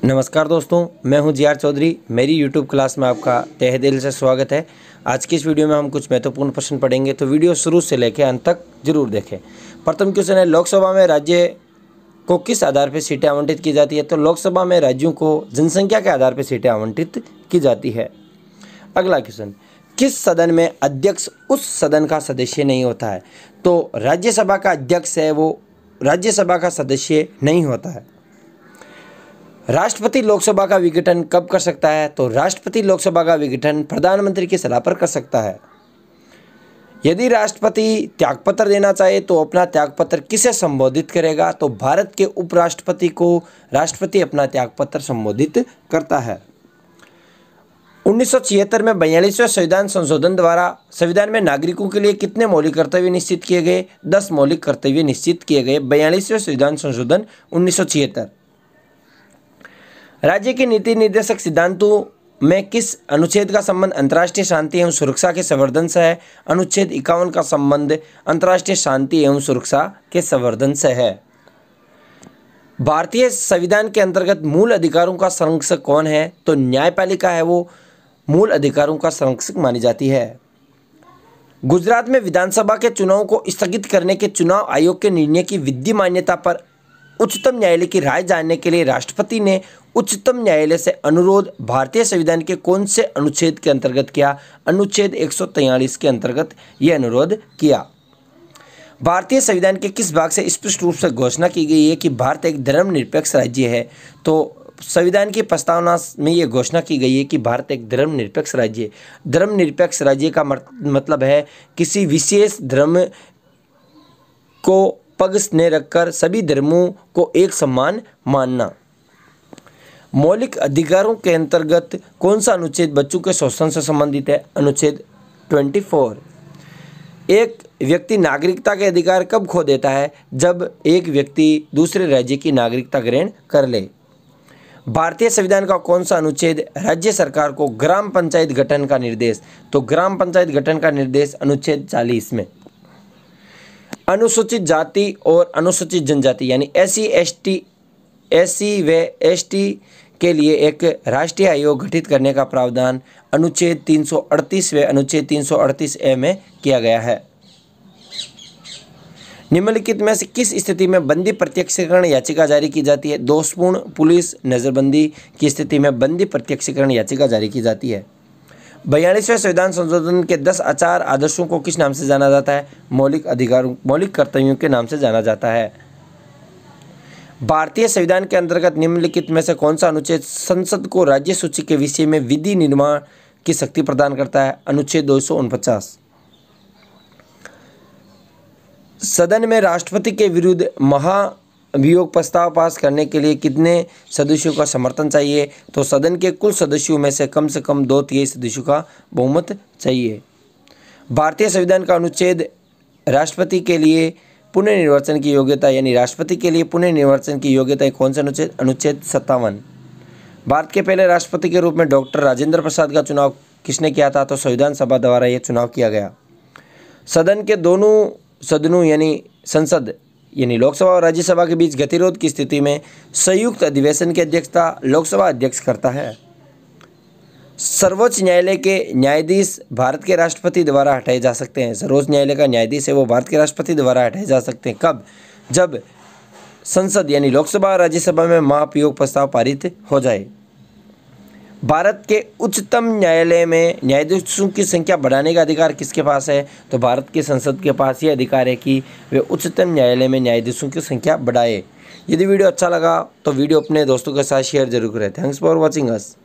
नमस्कार दोस्तों, मैं हूं जी आर चौधरी। मेरी यूट्यूब क्लास में आपका तहे दिल से स्वागत है। आज की इस वीडियो में हम कुछ महत्वपूर्ण प्रश्न पढ़ेंगे, तो वीडियो शुरू से लेकर अंत तक जरूर देखें। प्रथम क्वेश्चन है, लोकसभा में राज्य को किस आधार पर सीटें आवंटित की जाती है? तो लोकसभा में राज्यों को जनसंख्या के आधार पर सीटें आवंटित की जाती है। अगला क्वेश्चन, किस सदन में अध्यक्ष उस सदन का सदस्य नहीं होता है? तो राज्यसभा का अध्यक्ष है वो राज्यसभा का सदस्य नहीं होता है। राष्ट्रपति लोकसभा का विघटन कब कर सकता है? तो राष्ट्रपति लोकसभा का विघटन प्रधानमंत्री की सलाह पर कर सकता है। यदि राष्ट्रपति त्यागपत्र देना चाहे तो अपना त्यागपत्र किसे संबोधित करेगा? तो भारत के उपराष्ट्रपति को राष्ट्रपति अपना त्यागपत्र संबोधित करता है। 1976 में 42वें संविधान संशोधन द्वारा संविधान में नागरिकों के लिए कितने मौलिक कर्तव्य निश्चित किए गए? 10 मौलिक कर्तव्य निश्चित किए गए। 42वें संविधान संशोधन 1976। राज्य के नीति निर्देशक सिद्धांतों में किस अनुच्छेद का संबंध अंतर्राष्ट्रीय शांति एवं सुरक्षा के संवर्धन से है? अनुच्छेद 51 का संबंध अंतर्राष्ट्रीय शांति एवं सुरक्षा के संवर्धन से है। भारतीय संविधान के अंतर्गत मूल अधिकारों का संरक्षक कौन है? तो न्यायपालिका है वो मूल अधिकारों का संरक्षक मानी जाती है। गुजरात में विधानसभा के चुनाव को स्थगित करने के चुनाव आयोग के निर्णय की विधि मान्यता पर उच्चतम न्यायालय की राय जानने के लिए राष्ट्रपति ने उच्चतम न्यायालय से अनुरोध भारतीय संविधान के कौन से अनुच्छेद के अंतर्गत किया? अनुच्छेद 143 के अंतर्गत यह अनुरोध किया। भारतीय संविधान के किस भाग से स्पष्ट रूप से घोषणा की गई है कि भारत एक धर्मनिरपेक्ष राज्य है? तो संविधान की प्रस्तावना में यह घोषणा की गई है कि भारत एक धर्मनिरपेक्ष राज्य है। धर्मनिरपेक्ष राज्य का मतलब है किसी विशेष धर्म को पक्ष ने रखकर सभी धर्मों को एक समान मानना। मौलिक अधिकारों के अंतर्गत कौन सा अनुच्छेद बच्चों के शोषण से संबंधित है? अनुच्छेद 24। एक व्यक्ति नागरिकता के अधिकार कब खो देता है? जब एक व्यक्ति दूसरे राज्य की नागरिकता ग्रहण कर ले। भारतीय संविधान का कौन सा अनुच्छेद राज्य सरकार को ग्राम पंचायत गठन का निर्देश? तो ग्राम पंचायत गठन का निर्देश अनुच्छेद 40 में। अनुसूचित जाति और अनुसूचित जनजाति यानी एससी व एसटी के लिए एक राष्ट्रीय आयोग गठित करने का प्रावधान अनुच्छेद 338 व अनुच्छेद 338A में किया गया है। निम्नलिखित में से किस स्थिति में बंदी प्रत्यक्षीकरण याचिका जारी की जाती है? दोषपूर्ण पुलिस नजरबंदी की स्थिति में बंदी प्रत्यक्षीकरण याचिका जारी की जाती है। 42वें संविधान संशोधन के 10 आचार आदर्शों को किस नाम से जाना जाता है? मौलिक कर्तव्यों के नाम से जाना जाता है। भारतीय संविधान के अंतर्गत निम्नलिखित में से कौन सा अनुच्छेद संसद को राज्य सूची के विषय में विधि निर्माण की शक्ति प्रदान करता है? अनुच्छेद 249। सदन में राष्ट्रपति के विरुद्ध महाभियोग प्रस्ताव पास करने के लिए कितने सदस्यों का समर्थन चाहिए? तो सदन के कुल सदस्यों में से कम 2/3 सदस्यों का बहुमत चाहिए। भारतीय संविधान का अनुच्छेद राष्ट्रपति के लिए पुनर्निर्वाचन की योग्यता यानी राष्ट्रपति के लिए पुनर्निर्वाचन की योग्यता कौन सा अनुच्छेद? अनुच्छेद 57। भारत के पहले राष्ट्रपति के रूप में डॉक्टर राजेंद्र प्रसाद का चुनाव किसने किया था? तो संविधान सभा द्वारा यह चुनाव किया गया। सदन के दोनों सदनों यानी संसद यानी लोकसभा और राज्यसभा के बीच गतिरोध की स्थिति में संयुक्त अधिवेशन की अध्यक्षता लोकसभा अध्यक्ष करता है। सर्वोच्च न्यायालय के न्यायाधीश भारत के राष्ट्रपति द्वारा हटाए जा सकते हैं। सर्वोच्च न्यायालय का न्यायाधीश है वो भारत के राष्ट्रपति द्वारा हटाए जा सकते हैं। कब? जब संसद यानी लोकसभा और राज्यसभा में महाभियोग प्रस्ताव पारित हो जाए। भारत के उच्चतम न्यायालय में न्यायाधीशों की संख्या बढ़ाने का अधिकार किसके पास है? तो भारत की संसद के पास ये अधिकार है कि वे उच्चतम न्यायालय में न्यायाधीशों की संख्या बढ़ाए। यदि वीडियो अच्छा लगा तो वीडियो अपने दोस्तों के साथ शेयर जरूर करें। Thanks for watching us.